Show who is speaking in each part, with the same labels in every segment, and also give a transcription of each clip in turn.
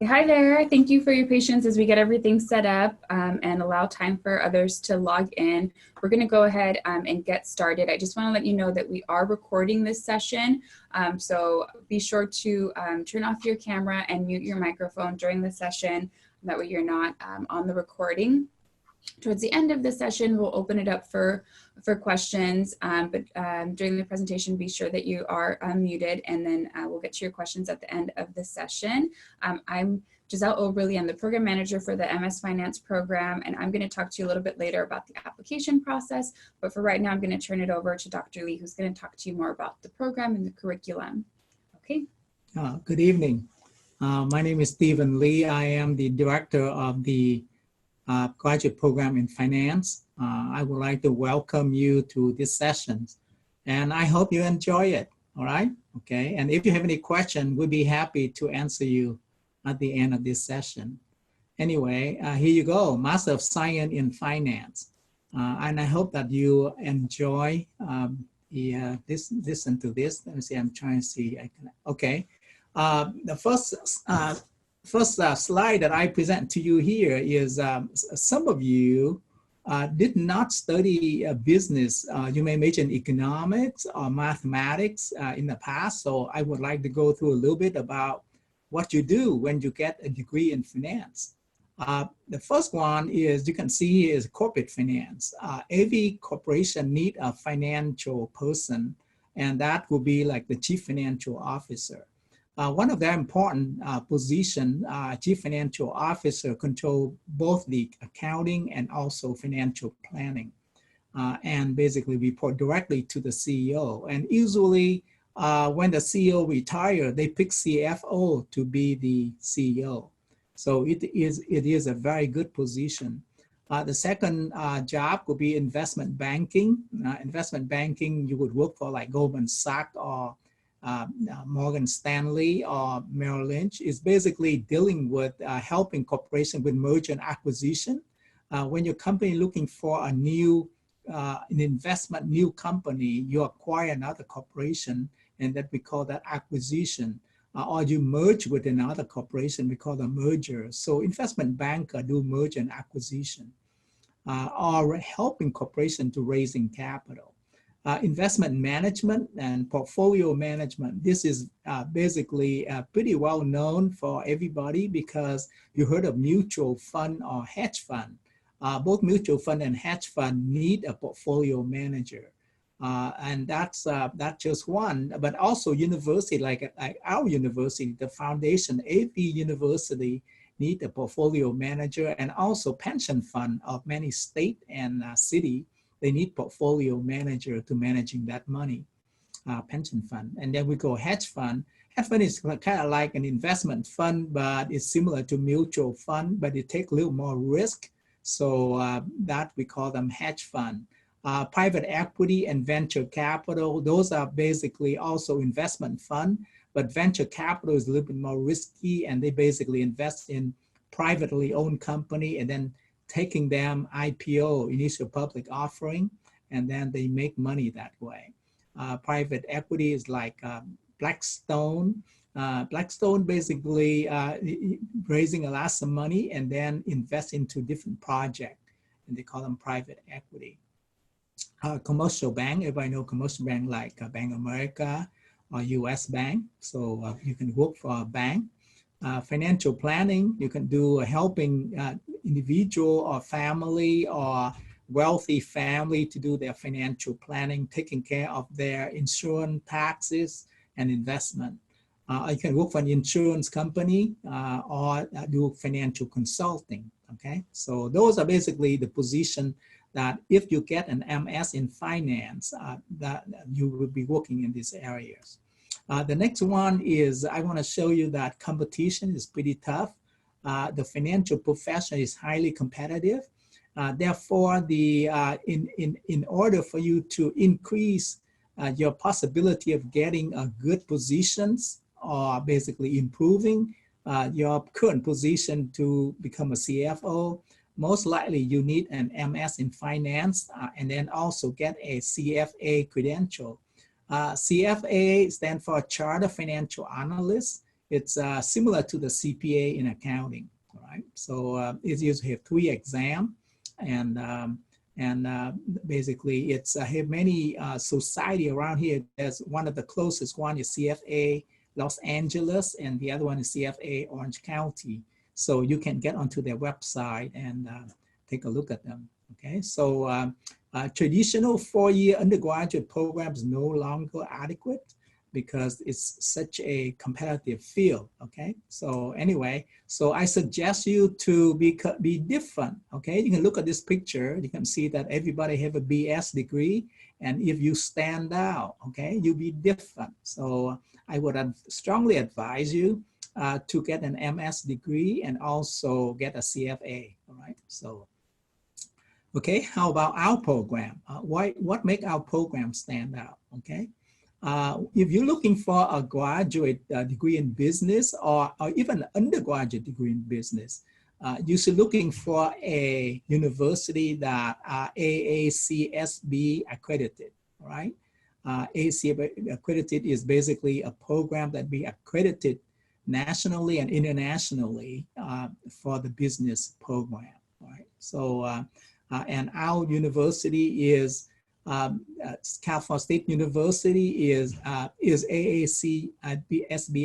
Speaker 1: Hi there. Thank you for your patience as we get everything set up and allow time for others to log in. We're going to go ahead and get started. I just want to let you know that we are recording this session. So be sure to turn off your camera and mute your microphone during the session. That way you're not on the recording. Towards the end of the session, we'll open it up for questions, but during the presentation, be sure that you are muted, and then we'll get to your questions at the end of the session. I'm Giselle Oberly. I'm the program manager for the MS Finance program, and I'm going to talk to you a little bit later about the application process, but for right now, I'm going to turn it over to Dr. Lee, who's going to talk to you more about the program and the curriculum. Okay.
Speaker 2: Good evening. My name is Stephen Lee. I am the director of the graduate program in finance. I would like to welcome you to this session, and I hope you enjoy it. All right. Okay. And if you have any questions, we'll be happy to answer you at the end of this session. Anyway, here you go, Master of Science in Finance. And I hope that you enjoy listen to this. Let me see, I'm trying to see. Okay. The first slide that I present to you here is some of you did not study business. You may major in economics or mathematics in the past. So I would like to go through a little bit about what you do when you get a degree in finance. The first one is, you can see, is corporate finance. Every corporation needs a financial person, and that will be like the chief financial officer. One of their important position, chief financial officer, control both the accounting and also financial planning, and basically report directly to the CEO. And usually when the CEO retires, they pick CFO to be the CEO. So it is a very good position. The second job would be investment banking. Investment banking, you would work for like Goldman Sachs or Morgan Stanley or Merrill Lynch. Is basically dealing with helping corporation with merger and acquisition. When your company looking for a new an investment, new company, you acquire another corporation, and that we call that acquisition. Or you merge with another corporation, we call the merger. So investment banker do merger and acquisition, or helping corporation to raising capital. Investment management and portfolio management. This is basically pretty well known for everybody because you heard of mutual fund or hedge fund. Both mutual fund and hedge fund need a portfolio manager. And that's just one, but also university, like our university, the foundation, every university need a portfolio manager, and also pension fund of many state and city, they need portfolio manager to managing that money, pension fund. And then we go hedge fund. Hedge fund is kind of like an investment fund, but it's similar to mutual fund, but it takes a little more risk. So that we call them hedge fund. Private equity and venture capital, those are basically also investment fund, but venture capital is a little bit more risky, and they basically invest in privately owned company and then taking them IPO, initial public offering, and then they make money that way. Private equity is like Blackstone. Blackstone basically raising a lot of money and then invest into different projects, and they call them private equity. Commercial bank, everybody know commercial bank like Bank of America or US Bank. So you can work for a bank. Financial planning, you can do helping individual or family or wealthy family to do their financial planning, taking care of their insurance, taxes, and investment. You can work for an insurance company or do financial consulting, okay? So those are basically the position that if you get an MS in finance, that you will be working in these areas. The next one is, I want to show you that competition is pretty tough. The financial profession is highly competitive. Therefore, in order for you to increase your possibility of getting a good positions or basically improving your current position to become a CFO, most likely you need an MS in finance and then also get a CFA credential. CFA stands for Chartered Financial Analyst. It's similar to the CPA in accounting, all right? So it usually have 3 exams, and basically it's have many society around here. There's one of the closest one is CFA Los Angeles, and the other one is CFA Orange County. So you can get onto their website and take a look at them. Okay, so traditional 4-year undergraduate program is no longer adequate because it's such a competitive field. Okay, so anyway, so I suggest you to be different. Okay, you can look at this picture. You can see that everybody have a BS degree, and if you stand out, okay, you be different. So I would strongly advise you to get an MS degree and also get a CFA. All right, so. Okay, how about our program? What make our program stand out? Okay, if you're looking for a graduate degree in business or even an undergraduate degree in business, you should looking for a university that are AACSB accredited, all right? AACSB accredited is basically a program that be accredited nationally and internationally for the business program, all right? So, and our university is California State University is AACSB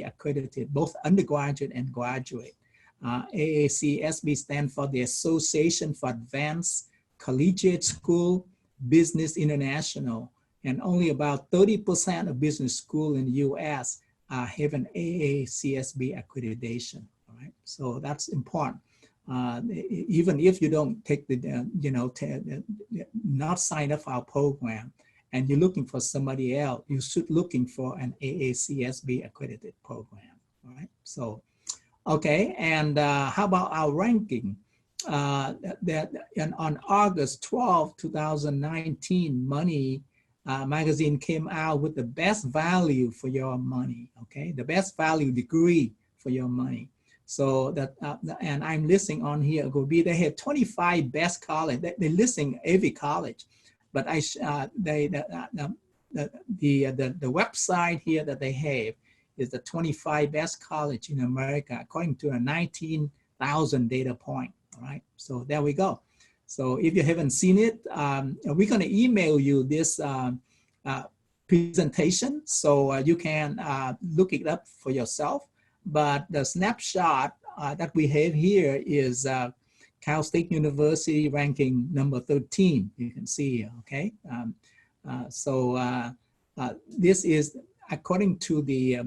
Speaker 2: accredited, both undergraduate and graduate. AACSB stands for the Association for Advanced Collegiate School Business International, and only about 30% of business schools in the U.S. Have an AACSB accreditation. All right, so that's important. Even if you don't take the, not sign up for our program, and you're looking for somebody else, you should looking for an AACSB accredited program, all right? So, okay, and how about our ranking? On August 12, 2019, Money magazine came out with the best value for your money, okay? The best value degree for your money. So that, and I'm listing on here, they have 25 best college. They're listing every college, but the website here that they have is the 25 best college in America, according to a 19,000 data point, all right? So there we go. So if you haven't seen it, we're gonna email you this presentation so you can look it up for yourself. But the snapshot that we have here is Cal State University ranking number 13. You can see here, okay? This is according to the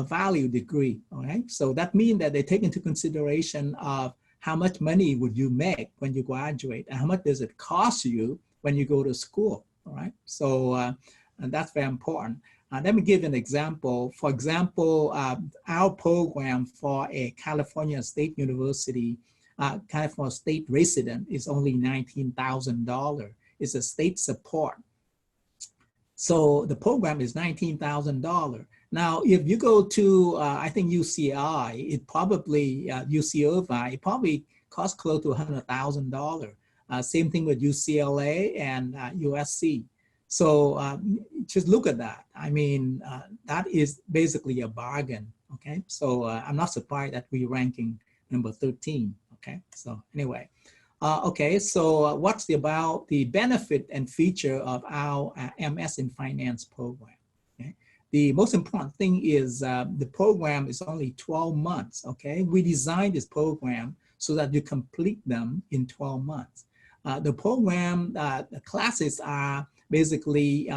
Speaker 2: value degree, all right? So that means that they take into consideration of how much money would you make when you graduate and how much does it cost you when you go to school, all right? So and that's very important. Let me give an example. For example, our program for a California State University, California State resident is only $19,000. It's a state support. So the program is $19,000. Now, if you go to, I think UCI, it probably, UC it probably costs close to $100,000. Same thing with UCLA and USC. So just look at that. I mean, that is basically a bargain, okay? So I'm not surprised that we're ranking number 13, okay? So anyway, okay, so what's about the benefit and feature of our MS in Finance program, okay? The most important thing is the program is only 12 months, okay? We designed this program so that you complete them in 12 months. The program, the classes are basically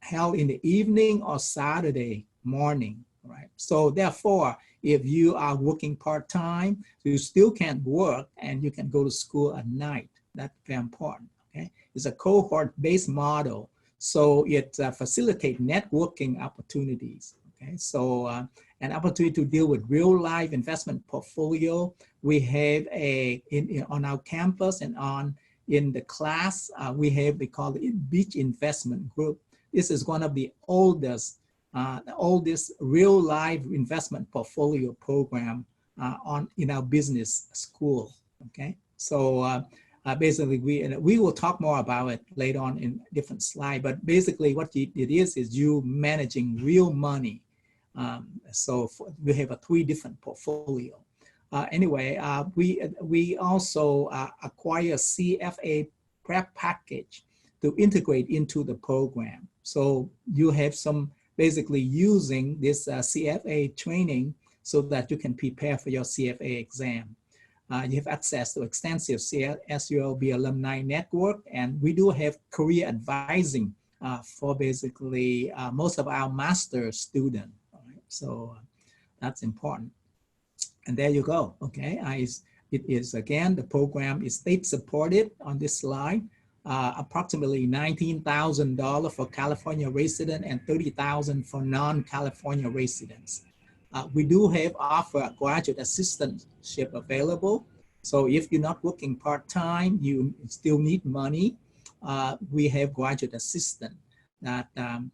Speaker 2: held in the evening or Saturday morning, right? So therefore, if you are working part-time, you still can work and you can go to school at night. That's very important, okay? It's a cohort-based model, so it facilitates networking opportunities, okay? So an opportunity to deal with real-life investment portfolio. We have on our campus and in the class, we have, they call it Beach Investment Group. This is one of the oldest real life investment portfolio program in our business school, okay? So basically we will talk more about it later on in different slide, but basically what it is you managing real money We have a 3 different portfolio. Anyway, we also acquire CFA prep package to integrate into the program. So you have some basically using this CFA training so that you can prepare for your CFA exam. You have access to extensive CSULB alumni network, and we do have career advising for basically most of our master students. Right? So that's important. And there you go, okay? It is, again, the program is state supported on this slide. Approximately $19,000 for California resident and $30,000 for non-California residents. We do have offer a graduate assistantship available. So if you're not working part-time, you still need money, we have graduate assistant that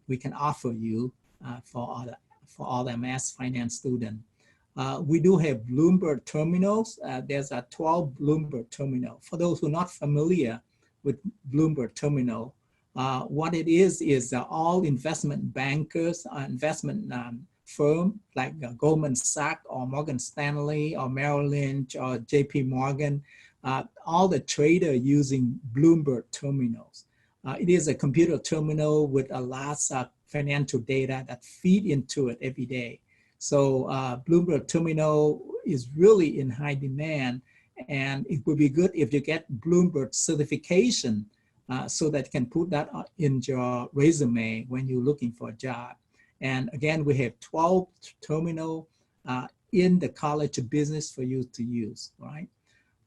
Speaker 2: we can offer you for all the MS Finance students. We do have Bloomberg terminals. There's a 12 Bloomberg terminal. For those who are not familiar with Bloomberg terminal, what it is all investment bankers, investment firm like Goldman Sachs or Morgan Stanley or Merrill Lynch or JP Morgan, all the trader using Bloomberg terminals. It is a computer terminal with a lot of financial data that feed into it every day. So Bloomberg terminal is really in high demand, and it would be good if you get Bloomberg certification so that you can put that in your resume when you're looking for a job. And again, we have 12 terminal in the College of Business for you to use, right?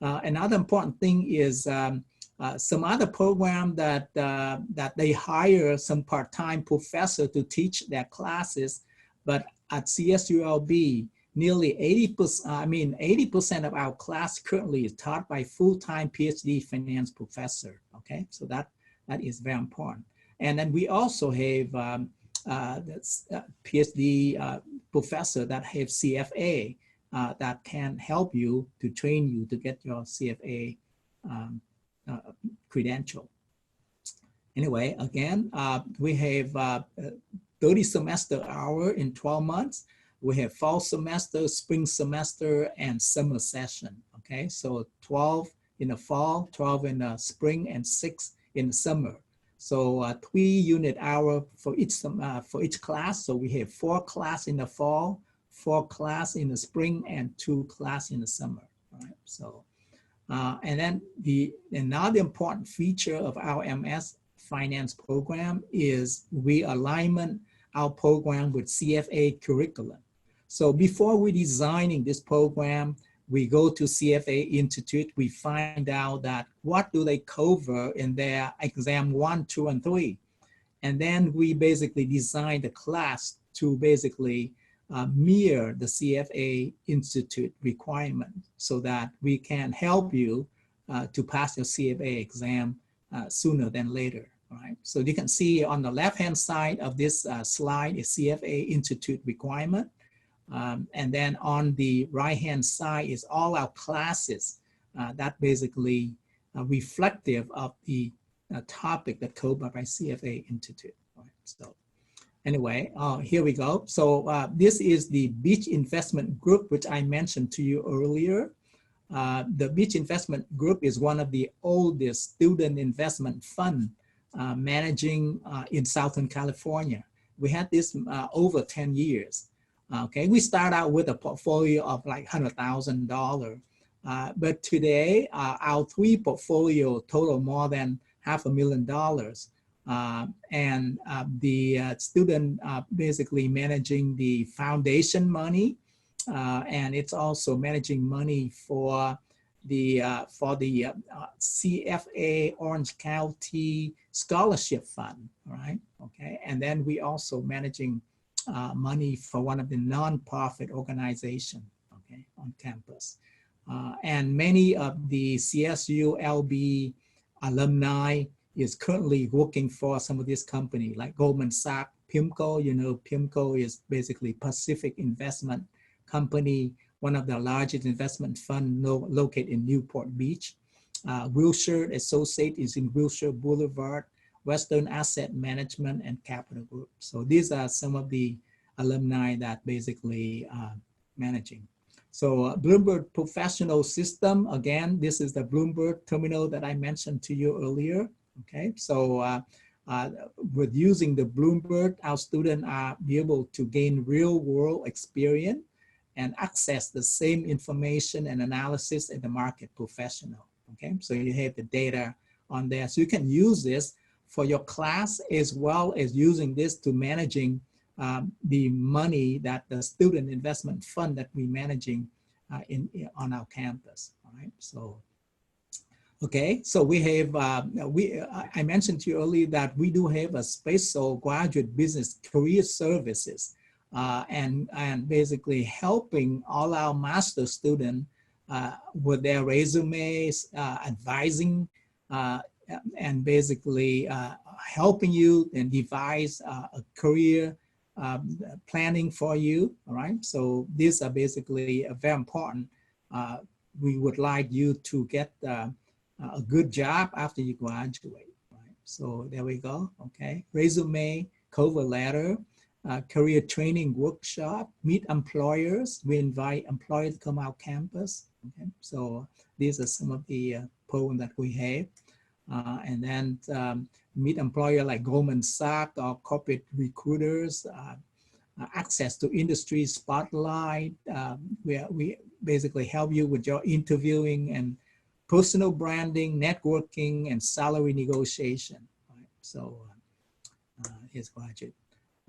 Speaker 2: Another important thing is some other program that they hire some part-time professor to teach their classes, but at CSULB, nearly 80% of our class currently is taught by full-time PhD finance professor, okay? So that is very important. And then we also have PhD professor that have CFA that can help you to train you to get your CFA credential. Anyway, again, we have 30 semester hour in 12 months. We have fall semester, spring semester, and summer session, okay? So 12 in the fall, 12 in the spring, and 6 in the summer. So 3 unit hour for each class. So we have 4 class in the fall, 4 class in the spring, and 2 class in the summer, right? So, and then another important feature of our MS Finance program is we alignment our program with CFA curriculum. So before we designing this program, we go to CFA Institute, we find out that what do they cover in their exam 1, 2, and 3. And then we basically design the class to basically mirror the CFA Institute requirement so that we can help you to pass your CFA exam sooner than later. Right. So you can see on the left-hand side of this slide is CFA Institute requirement. And then on the right-hand side is all our classes that basically reflective of the topic that covered by CFA Institute. Right. So anyway, here we go. So this is the B.I.G investment group, which I mentioned to you earlier. The B.I.G investment group is one of the oldest student investment fund managing in Southern California. We had this over 10 years. Okay, we start out with a portfolio of like $100,000, but today our 3 portfolio total more than $500,000. And the student basically managing the foundation money, and it's also managing money for the CFA Orange County Scholarship Fund, right? Okay, and then we also managing money for one of the nonprofit organizations, okay, on campus. And many of the CSULB alumni is currently working for some of this company like Goldman Sachs, PIMCO. You know, PIMCO is basically Pacific Investment Company, one of the largest investment fund located in Newport Beach. Wilshire Associate is in Wilshire Boulevard, Western Asset Management and Capital Group. So these are some of the alumni that basically managing. So Bloomberg Professional System, again, this is the Bloomberg terminal that I mentioned to you earlier. Okay, so with using the Bloomberg, our students are be able to gain real world experience and access the same information and analysis in the market professional. Okay, so you have the data on there. So you can use this for your class as well as using this to managing the money that the student investment fund that we're managing on our campus. All right, so okay, so we have, I mentioned to you earlier that we do have a special graduate business career services and basically helping all our master students with their resumes, advising, and basically helping you and devise a career planning for you, all right? So these are basically very important. We would like you to get a good job after you graduate, right? So there we go, okay? Resume, cover letter, career training workshop, meet employers. We invite employers to come out campus, okay? So these are some of the programs that we have. And then meet employer like Goldman Sachs or corporate recruiters, access to industry spotlight, where we basically help you with your interviewing and personal branding, networking, and salary negotiation. Right? So here's graduate.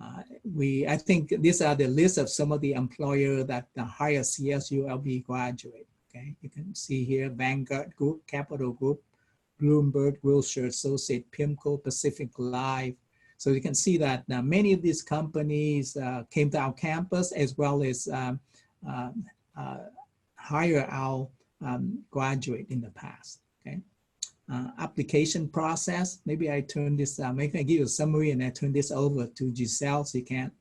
Speaker 2: I think these are the list of some of the employers that hire CSULB graduate. Okay, you can see here Vanguard Group, Capital Group, Bloomberg, Wilshire Associate, PIMCO, Pacific Life. So you can see that many of these companies came to our campus as well as hire our graduate in the past, okay? Application process, maybe I turn this, maybe I give you a summary and I turn this over to Giselle so you can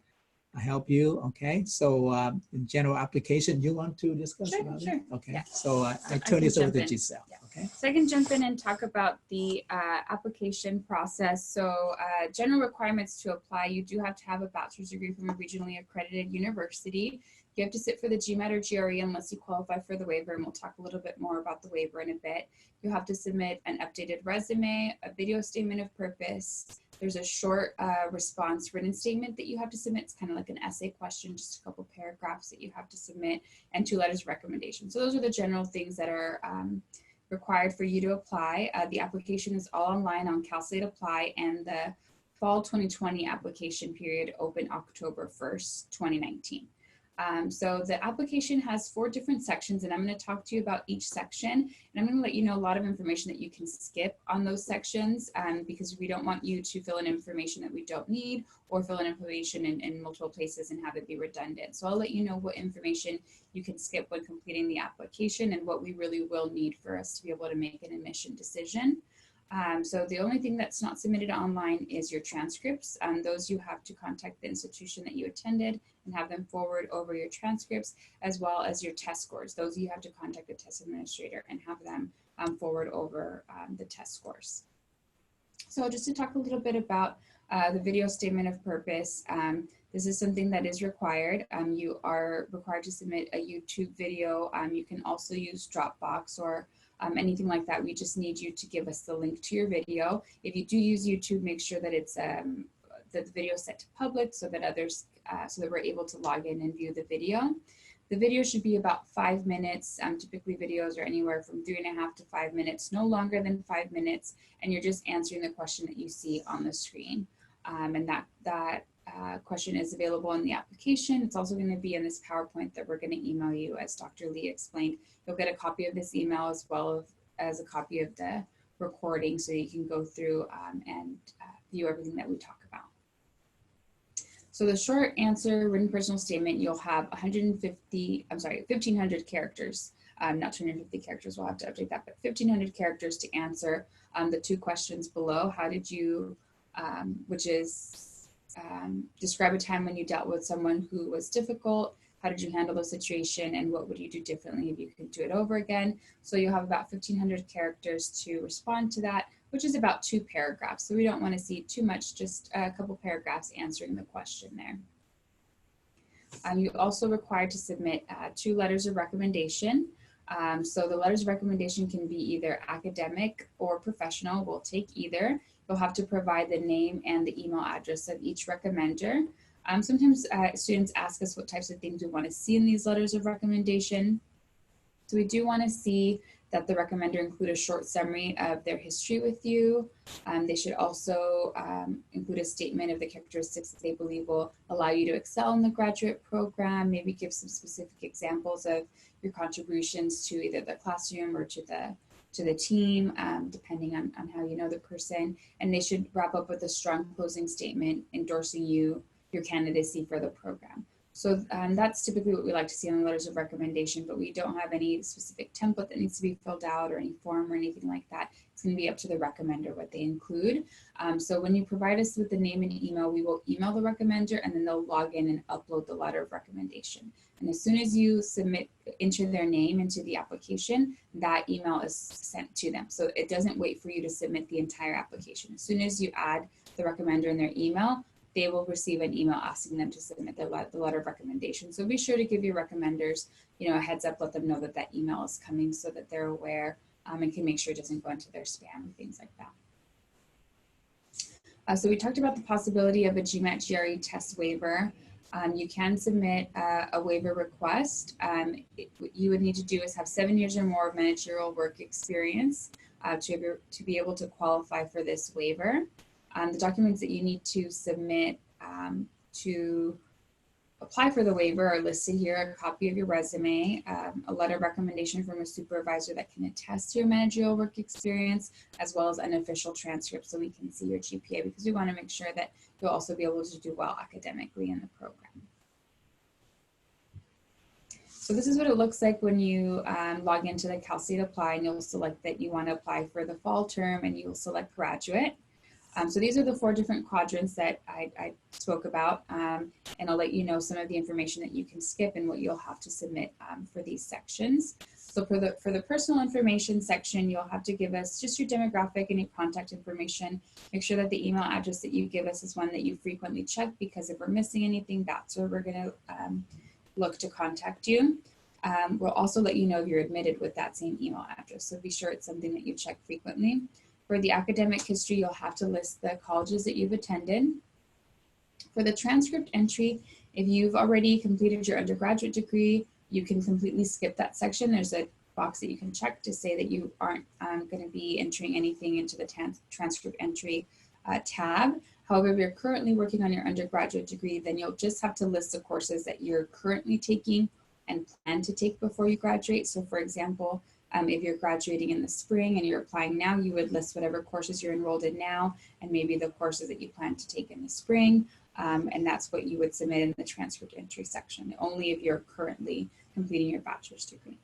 Speaker 2: help you, okay? So in general application, you want to discuss about it? Okay, yeah. So I turn this over to Giselle, yeah. Okay?
Speaker 1: So I can jump in and talk about the application process. So general requirements to apply, you do have to have a bachelor's degree from a regionally accredited university. You have to sit for the GMAT or GRE unless you qualify for the waiver, and we'll talk a little bit more about the waiver in a bit. You have to submit an updated resume, a video statement of purpose. There's a short response written statement that you have to submit. It's kind of like an essay question, just a couple paragraphs that you have to submit, and 2 letters of recommendation. So those are the general things that are required for you to apply. The application is all online on CalState Apply, and the fall 2020 application period opened October 1st, 2019. So the application has 4 different sections, and I'm going to talk to you about each section, and I'm going to let you know a lot of information that you can skip on those sections because we don't want you to fill in information that we don't need or fill in information in multiple places and have it be redundant. So I'll let you know what information you can skip when completing the application and what we really will need for us to be able to make an admission decision. So the only thing that's not submitted online is your transcripts. Those you have to contact the institution that you attended and have them forward over your transcripts, as well as your test scores. Those you have to contact the test administrator and have them forward over the test scores. So just to talk a little bit about the video statement of purpose, this is something that is required. You are required to submit a YouTube video. You can also use Dropbox or anything like that. We just need you to give us the link to your video. If you do use YouTube, make sure that it's that the video is set to public so that others, so that we're able to log in and view the video. The video should be about 5 minutes. Typically videos are anywhere from 3.5 to 5 minutes, no longer than 5 minutes, and you're just answering the question that you see on the screen. And that question is available in the application. It's also going to be in this PowerPoint that we're going to email you, as Dr. Lee explained. You'll get a copy of this email as well as a copy of the recording so you can go through and view everything that we talk about. So the short answer written personal statement, you'll have 1,500 characters, not 250 characters, we'll have to update that, but 1,500 characters to answer the 2 questions below. How did you, which is describe a time when you dealt with someone who was difficult, how did you handle the situation, and what would you do differently if you could do it over again? So you'll have about 1,500 characters to respond to that, which is about 2 paragraphs. So we don't want to see too much, just a couple paragraphs answering the question there. You're also required to submit 2 letters of recommendation. So the letters of recommendation can be either academic or professional. We'll take either. You'll have to provide the name and the email address of each recommender. Sometimes students ask us what types of things we want to see in these letters of recommendation. So we do want to see that the recommender include a short summary of their history with you. They should also include a statement of the characteristics that they believe will allow you to excel in the graduate program, maybe give some specific examples of your contributions to either the classroom or to the team, depending on how you know the person. And they should wrap up with a strong closing statement endorsing your candidacy for the program. So that's typically what we like to see on the letters of recommendation, but we don't have any specific template that needs to be filled out or any form or anything like that. It's going to be up to the recommender what they include. So when you provide us with the name and email, we will email the recommender and then they'll log in and upload the letter of recommendation. And as soon as you enter their name into the application, that email is sent to them. So it doesn't wait for you to submit the entire application. As soon as you add the recommender in their email, they will receive an email asking them to submit the letter of recommendation. So be sure to give your recommenders, a heads up, let them know that that email is coming so that they're aware and can make sure it doesn't go into their spam and things like that. So we talked about the possibility of a GMAT GRE test waiver. You can submit a waiver request. What you would need to do is have 7 years or more of managerial work experience to be able to qualify for this waiver. The documents that you need to submit to apply for the waiver are listed here: a copy of your resume, a letter of recommendation from a supervisor that can attest to your managerial work experience, as well as an official transcript so we can see your GPA, because we want to make sure that you'll also be able to do well academically in the program. So this is what it looks like when you log into the Cal State Apply, and you'll select that you want to apply for the fall term, and you will select graduate. So these are the 4 different quadrants that I spoke about, and I'll let you know some of the information that you can skip and what you'll have to submit for these sections. So for the personal information section, you'll have to give us just your demographic and your contact information. Make sure that the email address that you give us is one that you frequently check, because if we're missing anything, that's where we're going to look to contact you. We'll also let you know if you're admitted with that same email address, so be sure it's something that you check frequently. For the academic history, you'll have to list the colleges that you've attended. For the transcript entry, if you've already completed your undergraduate degree, you can completely skip that section. There's a box that you can check to say that you aren't going to be entering anything into the transcript entry tab. However, if you're currently working on your undergraduate degree, then you'll just have to list the courses that you're currently taking and plan to take before you graduate. So for example, if you're graduating in the spring and you're applying now, you would list whatever courses you're enrolled in now and maybe the courses that you plan to take in the spring. And that's what you would submit in the transcript entry section, only if you're currently completing your bachelor's degree.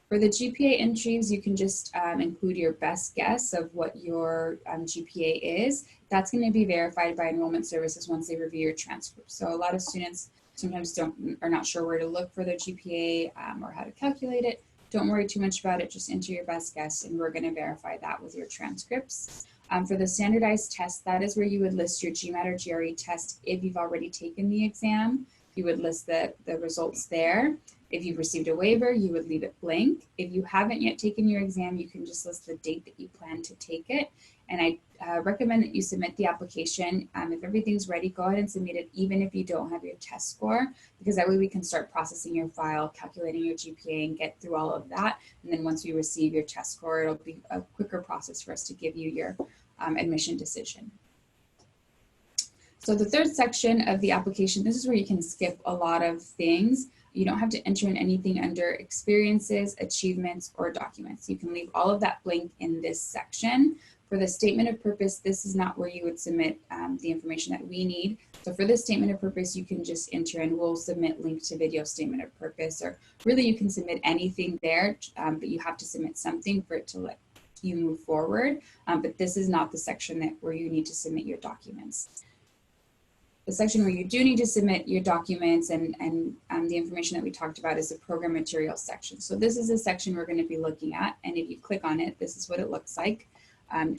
Speaker 1: For the GPA entries, you can just include your best guess of what your GPA is. That's going to be verified by enrollment services once they review your transcript. So a lot of students sometimes are not sure where to look for their GPA or how to calculate it. Don't worry too much about it, just enter your best guess, and we're going to verify that with your transcripts. For the standardized test, that is where you would list your GMAT or GRE test if you've already taken the exam. You would list the results there. If you've received a waiver, you would leave it blank. If you haven't yet taken your exam, you can just list the date that you plan to take it. And I recommend that you submit the application. If everything's ready, go ahead and submit it, even if you don't have your test score, because that way we can start processing your file, calculating your GPA, and get through all of that. And then once we receive your test score, it'll be a quicker process for us to give you your admission decision. So the third section of the application, this is where you can skip a lot of things. You don't have to enter in anything under experiences, achievements, or documents. You can leave all of that blank in this section. For the statement of purpose, this is not where you would submit the information that we need. So for this statement of purpose, you can just enter and we'll submit link to video statement of purpose, or really you can submit anything there, but you have to submit something for it to let you move forward. But this is not the section where you need to submit your documents. The section where you do need to submit your documents and the information that we talked about is the program materials section. So this is a section we're going to be looking at, and if you click on it, this is what it looks like.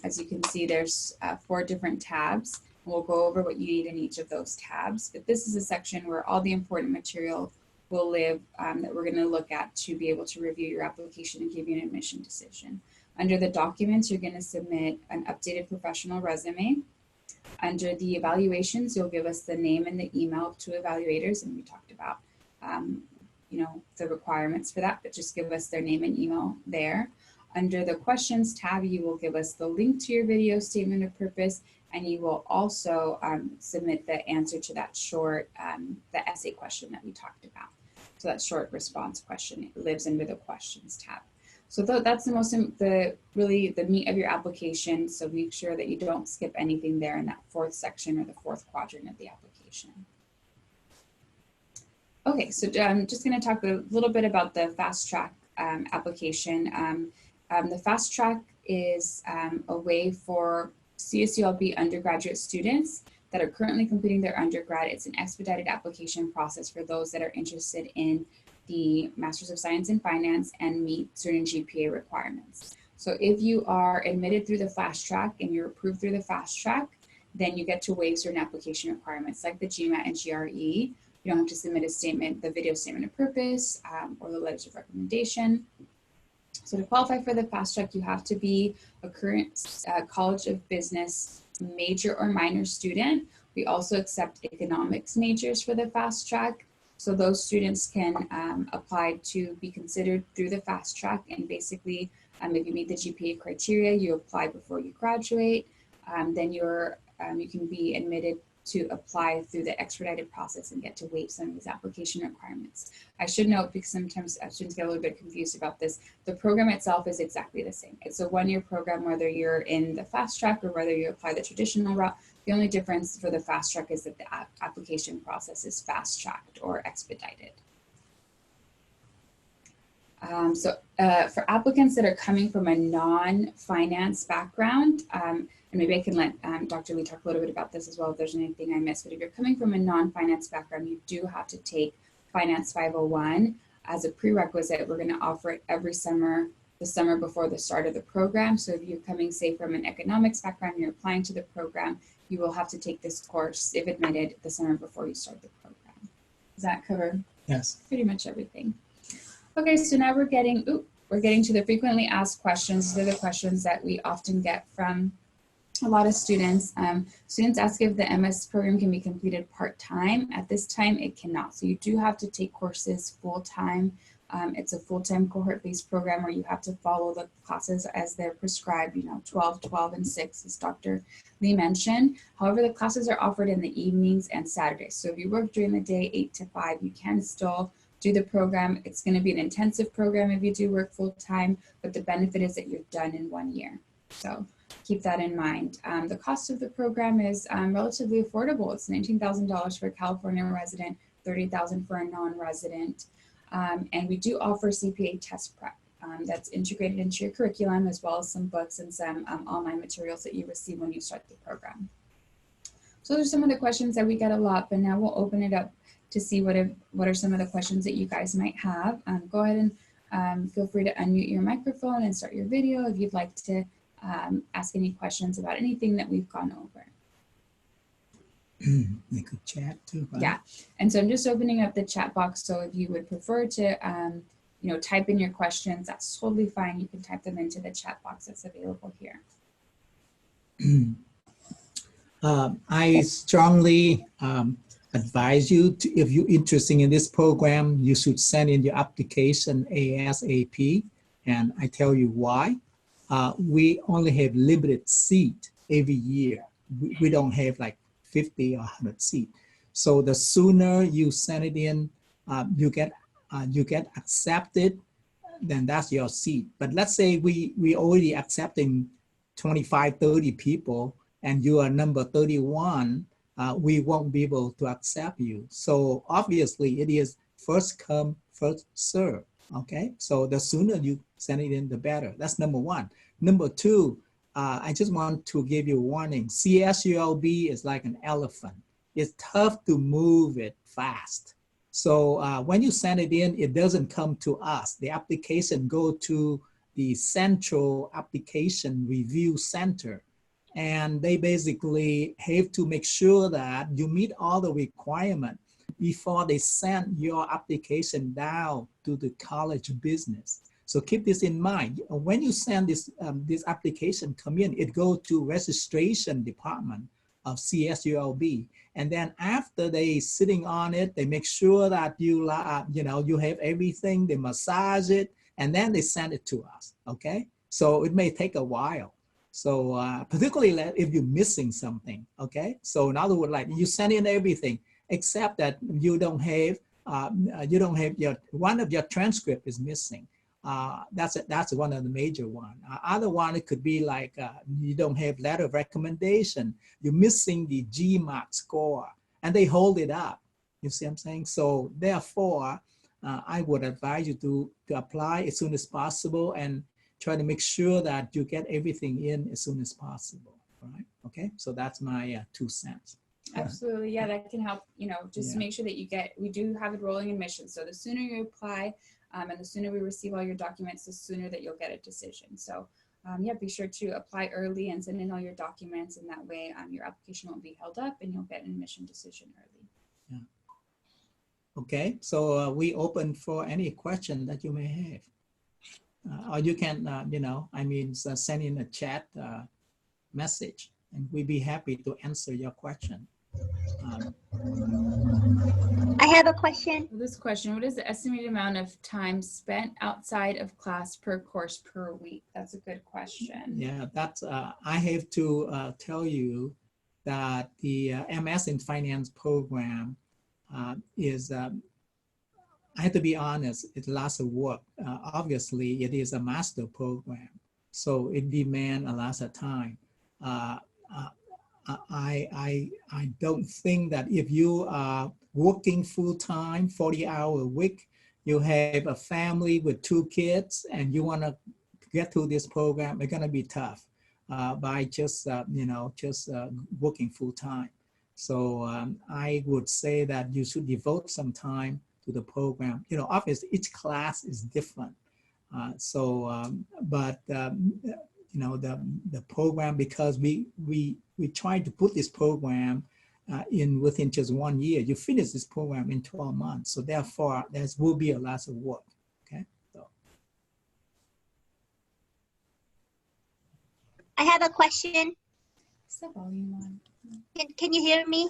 Speaker 1: As you can see, there's 4 different tabs. We'll go over what you need in each of those tabs, but this is a section where all the important material will live that we're going to look at to be able to review your application and give you an admission decision. Under the documents, you're going to submit an updated professional resume. Under the evaluations, you'll give us the name and the email to evaluators, and we talked about the requirements for that, but just give us their name and email there. Under the questions tab, you will give us the link to your video statement of purpose, and you will also submit the answer to that short, the essay question that we talked about. So that short response question, it lives under the questions tab. So that's really the meat of your application. So make sure that you don't skip anything there in that fourth section or the fourth quadrant of the application. Okay, so I'm just going to talk a little bit about the fast track application. The fast track is a way for CSULB undergraduate students that are currently completing their undergrad. It's an expedited application process for those that are interested in the Masters of Science in Finance and meet certain GPA requirements. So if you are admitted through the fast track and you're approved through the fast track, then you get to waive certain application requirements like the GMAT and GRE. You don't have to submit a statement, the video statement of purpose, or the letters of recommendation. So to qualify for the fast track, you have to be a current College of Business major or minor student. We also accept economics majors for the fast track. So those students can apply to be considered through the fast track. And basically, if you meet the GPA criteria, you apply before you graduate, then you can be admitted to apply through the expedited process and get to waive some of these application requirements. I should note, because sometimes students get a little bit confused about this, the program itself is exactly the same. It's a one-year program, whether you're in the fast track or whether you apply the traditional route. The only difference for the fast track is that the application process is fast tracked or expedited. For applicants that are coming from a non-finance background, and maybe I can let Dr. Lee talk a little bit about this as well if there's anything I missed, but if you're coming from a non-finance background, you do have to take Finance 501 as a prerequisite. We're going to offer it every summer, the summer before the start of the program. So if you're coming, say, from an economics background, you're applying to the program, you will have to take this course, if admitted, the summer before you start the program. Does that cover?
Speaker 2: Yes.
Speaker 1: Pretty much everything. Okay, so now we're getting to the frequently asked questions. These are the questions that we often get from a lot of students. Students ask if the MS program can be completed part-time. At this time, it cannot. So you do have to take courses full-time. It's a full-time cohort-based program where you have to follow the classes as they're prescribed, 12, 12, and 6, as Dr. Lee mentioned. However, the classes are offered in the evenings and Saturdays. So if you work during the day, 8 to 5, you can still do the program. It's going to be an intensive program if you do work full-time, but the benefit is that you're done in 1 year. So keep that in mind. The cost of the program is relatively affordable. It's $19,000 for a California resident, $30,000 for a non-resident. And we do offer CPA test prep that's integrated into your curriculum, as well as some books and some online materials that you receive when you start the program. So those are some of the questions that we get a lot, but now we'll open it up to see what are some of the questions that you guys might have. Go ahead and feel free to unmute your microphone and start your video if you'd like to ask any questions about anything that we've gone over.
Speaker 2: They could chat too, right?
Speaker 1: Yeah, and so I'm just opening up the chat box. So if you would prefer to, type in your questions, that's totally fine. You can type them into the chat box that's available here.
Speaker 2: I strongly advise you to, if you're interested in this program, you should send in your application ASAP. And I tell you why. We only have limited seat every year. We don't have like 50 or 100 seats. So the sooner you send it in, you get accepted, then that's your seat. But let's say we already accepting 25, 30 people, and you are number 31, we won't be able to accept you. So obviously it is first come, first serve, okay? So the sooner you send it in, the better. That's number one. Number two, I just want to give you a warning. CSULB is like an elephant. It's tough to move it fast. So when you send it in, it doesn't come to us. The application go to the Central Application Review Center. and they basically have to make sure that you meet all the requirements before they send your application down to the college business. So keep this in mind. When you send this application come in, it goes to registration department of CSULB. And then after they sitting on it, they make sure that you have everything, they massage it, and then they send it to us, okay? So it may take a while. So particularly if you're missing something, okay? So in other words, like you send in everything, except that you don't have one of your transcript is missing. That's one of the major one. Other one, it could be like you don't have letter of recommendation. You're missing the GMAT score, and they hold it up. You see what I'm saying? So therefore, I would advise you to apply as soon as possible and try to make sure that you get everything in as soon as possible. Right? Okay. So that's my 2 cents.
Speaker 1: Absolutely. Yeah, that can help, just to make sure that we do have it rolling admissions. So the sooner you apply and the sooner we receive all your documents, the sooner that you'll get a decision. So yeah, be sure to apply early and send in all your documents, and that way your application won't be held up and you'll get an admission decision early.
Speaker 2: Yeah. Okay, so we open for any question that you may have. Or you can, send in a chat message, and we'd be happy to answer your question.
Speaker 3: I have a question.
Speaker 1: This question, what is the estimated amount of time spent outside of class per course per week? That's a good question.
Speaker 2: Yeah, that's, I have to tell you that the MS in Finance program is, I have to be honest, it's lots of work. Obviously, it is a master program, so it demands a lot of time. I don't think that if you are working full-time, 40-hour a week, you have a family with 2 kids, and you want to get through this program, it's going to be tough by just working full-time. So I would say that you should devote some time to the program. Obviously each class is different. The program, because we try to put this program within just 1 year. You finish this program in 12 months. So therefore, there will be a lot of work. Okay. So.
Speaker 3: I have a question.
Speaker 1: Is the volume on?
Speaker 3: Can you hear me?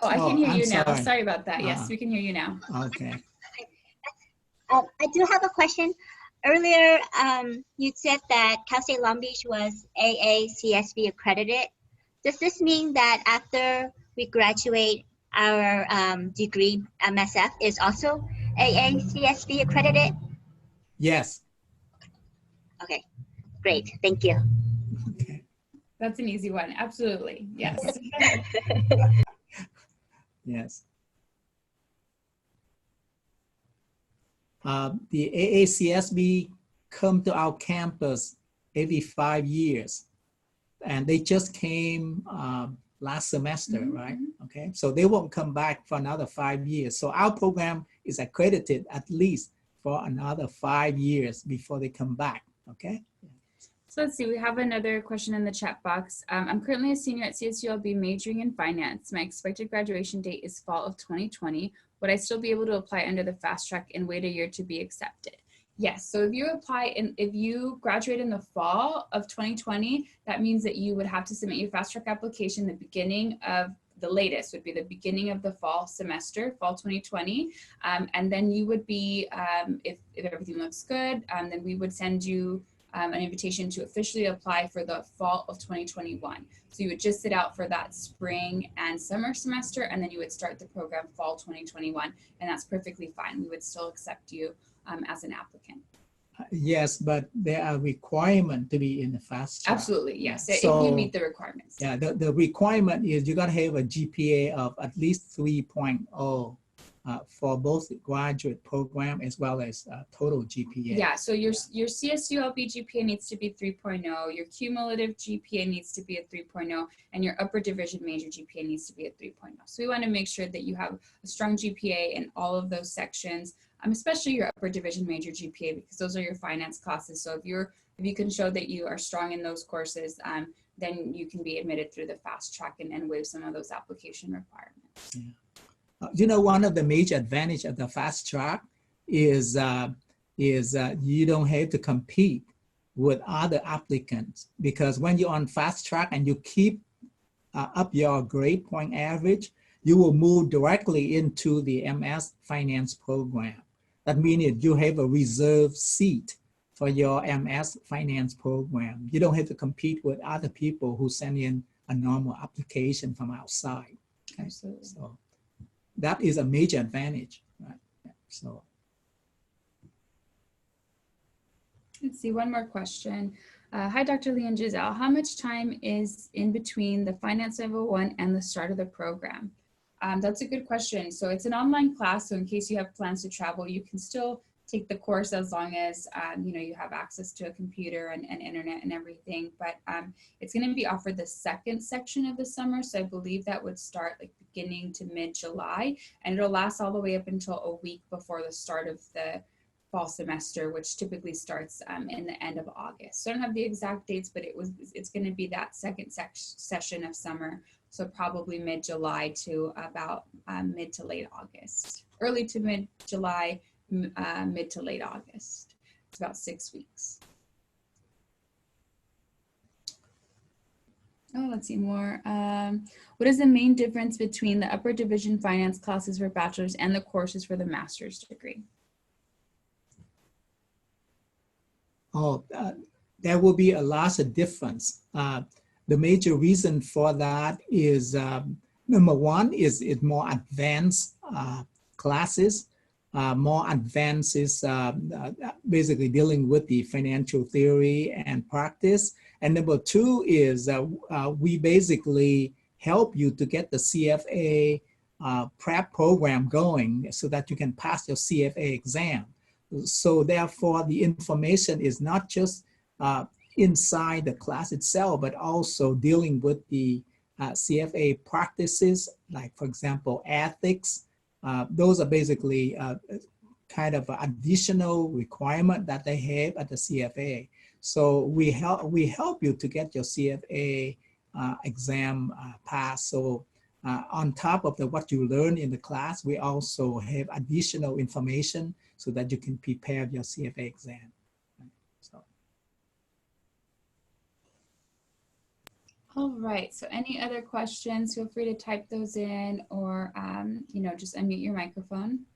Speaker 1: Oh, I can hear you now.
Speaker 2: Sorry.
Speaker 1: Sorry about that. Yes, we can hear you now.
Speaker 2: Okay.
Speaker 3: I do have a question. Earlier, you said that Cal State Long Beach was AACSB accredited. Does this mean that after we graduate, our degree, MSF, is also AACSB accredited?
Speaker 2: Yes.
Speaker 3: Okay, great. Thank you.
Speaker 2: Okay.
Speaker 1: That's an easy one. Absolutely. Yes.
Speaker 2: Yes. The AACSB come to our campus every 5 years, and they just came last semester, right? Okay, so they won't come back for another 5 years. So our program is accredited at least for another 5 years before they come back, okay?
Speaker 1: So let's see, we have another question in the chat box. I'm currently a senior at CSULB majoring in finance. My expected graduation date is fall of 2020. Would I still be able to apply under the fast track and wait a year to be accepted? Yes, so if you apply and if you graduate in the fall of 2020, that means that you would have to submit your fast track application the beginning of the latest would be the beginning of the fall semester, fall 2020. And then you would be, if everything looks good, then we would send you an invitation to officially apply for the fall of 2021. So you would just sit out for that spring and summer semester, and then you would start the program fall 2021, and that's perfectly fine. We would still accept you as an applicant.
Speaker 2: Yes, but there are requirements to be in the fast track.
Speaker 1: Absolutely, yes,
Speaker 2: So,
Speaker 1: if you meet the requirements.
Speaker 2: Yeah, the requirement is you got to have a GPA of at least 3.0 for both the graduate program as well as total GPA.
Speaker 1: Yeah, so your CSULB GPA needs to be 3.0, your cumulative GPA needs to be a 3.0, and your upper division major GPA needs to be a 3.0. So we want to make sure that you have a strong GPA in all of those sections, especially your upper division major GPA, because those are your finance classes. So if you can show that you are strong in those courses, then you can be admitted through the fast track and waive some of those application requirements.
Speaker 2: Yeah. You know, one of the major advantage of the fast track is you don't have to compete with other applicants, because when you're on fast track and you keep up your grade point average, you will move directly into the MS Finance program. That means you have a reserved seat for your MS Finance program. You don't have to compete with other people who send in a normal application from outside. Okay?
Speaker 1: Absolutely.
Speaker 2: So that is a major advantage, right? Yeah. So
Speaker 1: let's see, one more question. Hi, Dr. Lee and Giselle. How much time is in between the Finance 501 and the start of the program? That's a good question. So it's an online class. So in case you have plans to travel, you can still take the course as long as you know, you have access to a computer and internet and everything. But it's going to be offered the second section of the summer. So I believe that would start like beginning to mid-July, and it'll last all the way up until a week before the start of the fall semester, which typically starts in the end of August. So I don't have the exact dates, but it's going to be that second session of summer. So probably mid-July to about mid to late August, early to mid-July, mid to late August. It's about 6 weeks. Oh, let's see more. What is the main difference between the upper division finance classes for bachelor's and the courses for the master's degree?
Speaker 2: Oh, there will be a lot of difference. The major reason for that is, number one, is more advanced classes. More advanced is basically dealing with the financial theory and practice. And number two is we basically help you to get the CFA prep program going so that you can pass your CFA exam. So therefore, the information is not just inside the class itself, but also dealing with the CFA practices, like, for example, ethics. Those are basically kind of additional requirement that they have at the CFA. So we help you to get your CFA exam passed. So on top of what you learn in the class, we also have additional information so that you can prepare your CFA exam. So.
Speaker 1: All right, so any other questions, feel free to type those in, or you know, just unmute your microphone.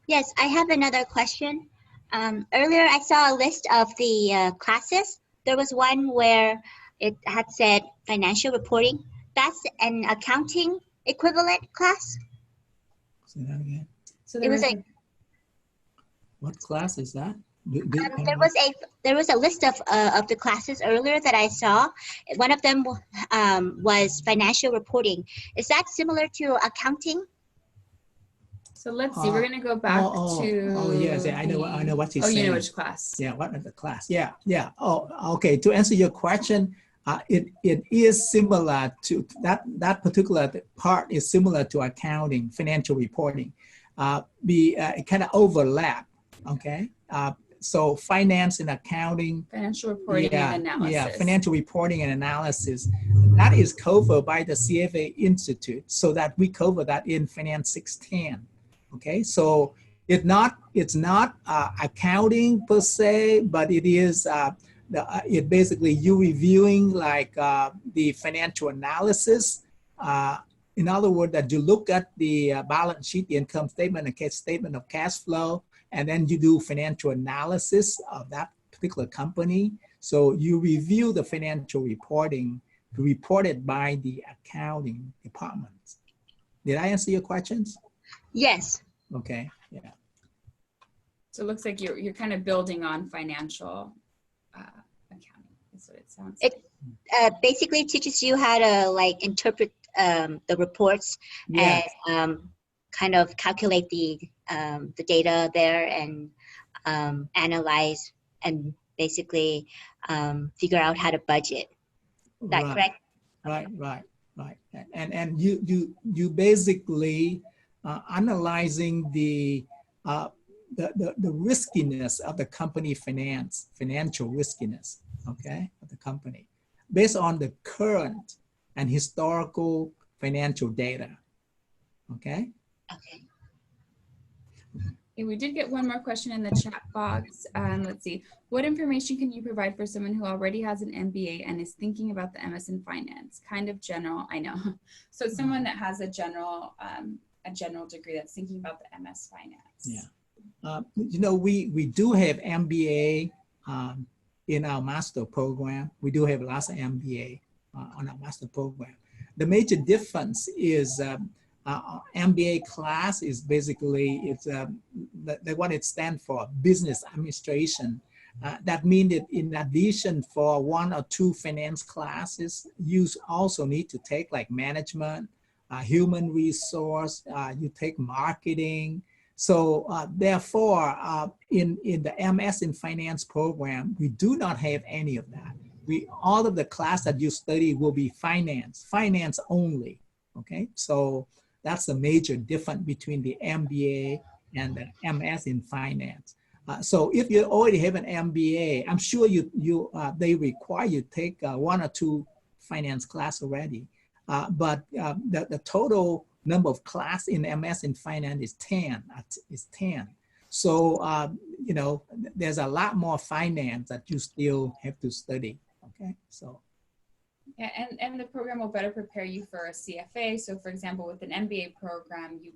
Speaker 3: Yes, I have another question. Earlier, I saw a list of the classes. There was one where it had said financial reporting. That's an accounting equivalent class.
Speaker 2: Say that again.
Speaker 1: So
Speaker 3: It was a
Speaker 2: What class is that?
Speaker 3: there was a list of the classes earlier that I saw. One of them was financial reporting. Is that similar to accounting?
Speaker 1: So let's see, we're gonna go back to.
Speaker 2: Oh yes, yeah, I know what you're saying.
Speaker 1: Oh, you know which class?
Speaker 2: Yeah, what is the class? Yeah. Oh, okay. To answer your question, it is similar to that particular part is similar to accounting, financial reporting. It kind of overlap. Okay. So finance and accounting.
Speaker 1: Financial reporting and analysis.
Speaker 2: Yeah, financial reporting and analysis. That is covered by the CFA Institute, so that we cover that in Finance 610. Okay, so it's not accounting per se, but it is it basically you reviewing like the financial analysis. In other words, that you look at the balance sheet, the income statement, and statement of cash flow, and then you do financial analysis of that particular company. So you review the financial reporting reported by the accounting department. Did I answer your questions?
Speaker 3: Yes.
Speaker 2: Okay. Yeah.
Speaker 1: So it looks like you're kind of building on financial accounting. That's what it sounds like.
Speaker 3: It basically teaches you how to like interpret the reports,
Speaker 2: Yeah.
Speaker 3: and kind of calculate the data there, and analyze and basically figure out how to budget. Is that correct?
Speaker 2: Right. And you basically analyzing the riskiness of the company financial riskiness, okay, of the company. based on the current and historical financial data. Okay.
Speaker 3: Okay.
Speaker 1: Okay, we did get one more question in the chat box. Let's see. What information can you provide for someone who already has an MBA and is thinking about the MS in Finance? Kind of general, I know. So someone that has a general degree that's thinking about the MS Finance.
Speaker 2: Yeah. You know, we do have MBA in our master program. We do have lots of MBA on our master program. The major difference is MBA class is basically, it's what it stands for, business administration. That means that in addition for 1 or 2 finance classes, you also need to take like management, human resource, you take marketing. So therefore, in the MS in Finance program, we do not have any of that. All of the class that you study will be finance only, okay? So that's the major difference between the MBA and the MS in Finance. So if you already have an MBA, I'm sure they require you take 1 or 2 finance class already. But the total number of class in MS in Finance is 10. So, you know, there's a lot more finance that you still have to study, okay? So.
Speaker 1: Yeah, and the program will better prepare you for a CFA. So for example, with an MBA program, you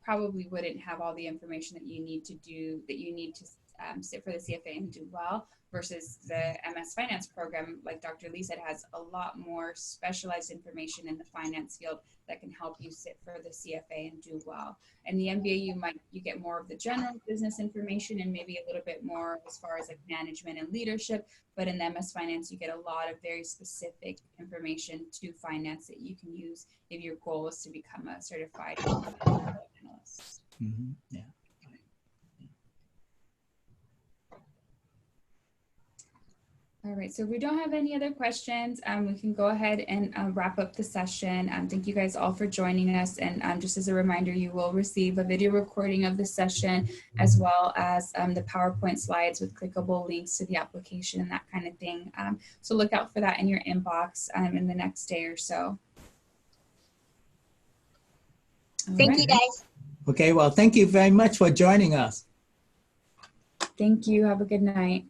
Speaker 1: probably wouldn't have all the information that you need to sit for the CFA and do well, versus the MS Finance program, like Dr. Lee said, has a lot more specialized information in the finance field that can help you sit for the CFA and do well. And the MBA, you get more of the general business information and maybe a little bit more as far as like management and leadership. But in the MS Finance, you get a lot of very specific information to finance that you can use if your goal is to become a certified analyst.
Speaker 2: Mm-hmm. Yeah.
Speaker 1: All right, so if we don't have any other questions, we can go ahead and wrap up the session. Thank you guys all for joining us. And just as a reminder, you will receive a video recording of the session, as well as the PowerPoint slides with clickable links to the application and that kind of thing. So look out for that in your inbox in the next day or so.
Speaker 3: Thank you, guys.
Speaker 2: Okay, well, thank you very much for joining us.
Speaker 1: Thank you. Have a good night.